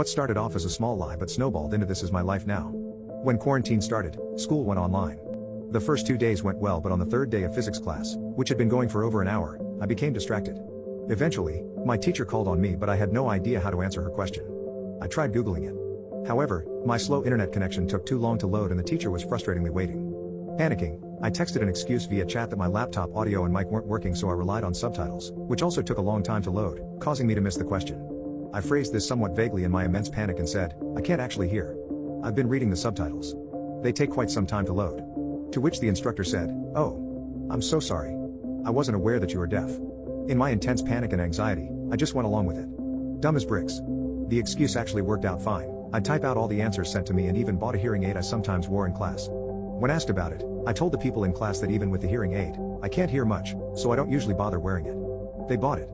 What started off as a small lie but snowballed into this is my life now. When quarantine started, school went online. The first 2 days went well, but on the third day of physics class, which had been going for over an hour, I became distracted. Eventually, my teacher called on me, but I had no idea how to answer her question. I tried Googling it. However, my slow internet connection took too long to load and the teacher was frustratingly waiting. Panicking, I texted an excuse via chat that my laptop audio and mic weren't working, so I relied on subtitles, which also took a long time to load, causing me to miss the question. I phrased this somewhat vaguely in my immense panic and said, "I can't actually hear. I've been reading the subtitles. They take quite some time to load." To which the instructor said, "Oh, I'm so sorry. I wasn't aware that you were deaf." In my intense panic and anxiety, I just went along with it. Dumb as bricks. The excuse actually worked out fine. I'd type out all the answers sent to me and even bought a hearing aid I sometimes wore in class. When asked about it, I told the people in class that even with the hearing aid, I can't hear much, so I don't usually bother wearing it. They bought it.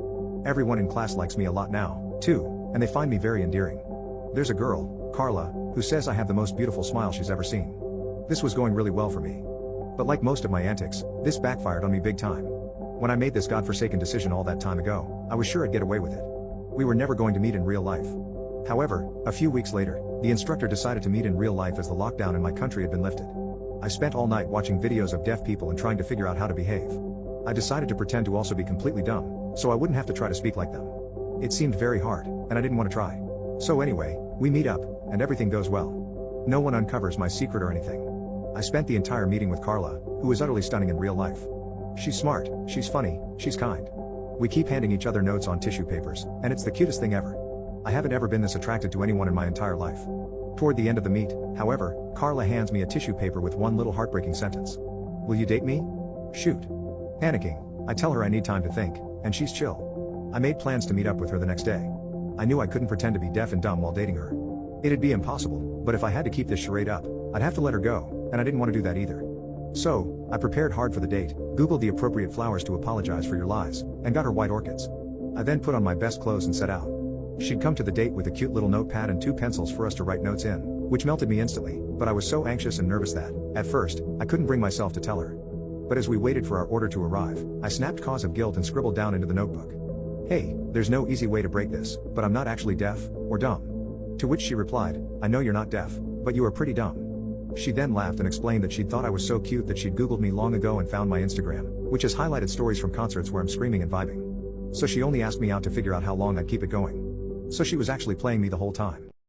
Everyone in class likes me a lot now, too, and they find me very endearing. There's a girl, Carla, who says I have the most beautiful smile she's ever seen. This was going really well for me. But like most of my antics, this backfired on me big time. When I made this godforsaken decision all that time ago, I was sure I'd get away with it. We were never going to meet in real life. However, a few weeks later, the instructor decided to meet in real life as the lockdown in my country had been lifted. I spent all night watching videos of deaf people and trying to figure out how to behave. I decided to pretend to also be completely dumb, so I wouldn't have to try to speak like them. It seemed very hard, and I didn't want to try. So anyway, we meet up, and everything goes well. No one uncovers my secret or anything. I spent the entire meeting with Carla, who is utterly stunning in real life. She's smart, she's funny, she's kind. We keep handing each other notes on tissue papers, and it's the cutest thing ever. I haven't ever been this attracted to anyone in my entire life. Toward the end of the meet, however, Carla hands me a tissue paper with one little heartbreaking sentence. "Will you date me?" Shoot. Panicking, I tell her I need time to think, and she's chill. I made plans to meet up with her the next day. I knew I couldn't pretend to be deaf and dumb while dating her. It'd be impossible, but if I had to keep this charade up, I'd have to let her go, and I didn't want to do that either. So, I prepared hard for the date, Googled the appropriate flowers to apologize for your lies, and got her white orchids. I then put on my best clothes and set out. She'd come to the date with a cute little notepad and 2 pencils for us to write notes in, which melted me instantly, but I was so anxious and nervous that, at first, I couldn't bring myself to tell her. But as we waited for our order to arrive, I snapped cause of guilt and scribbled down into the notebook. "Hey, there's no easy way to break this, but I'm not actually deaf, or dumb." To which she replied, "I know you're not deaf, but you are pretty dumb." She then laughed and explained that she'd thought I was so cute that she'd Googled me long ago and found my Instagram, which has highlighted stories from concerts where I'm screaming and vibing. So she only asked me out to figure out how long I'd keep it going. So she was actually playing me the whole time.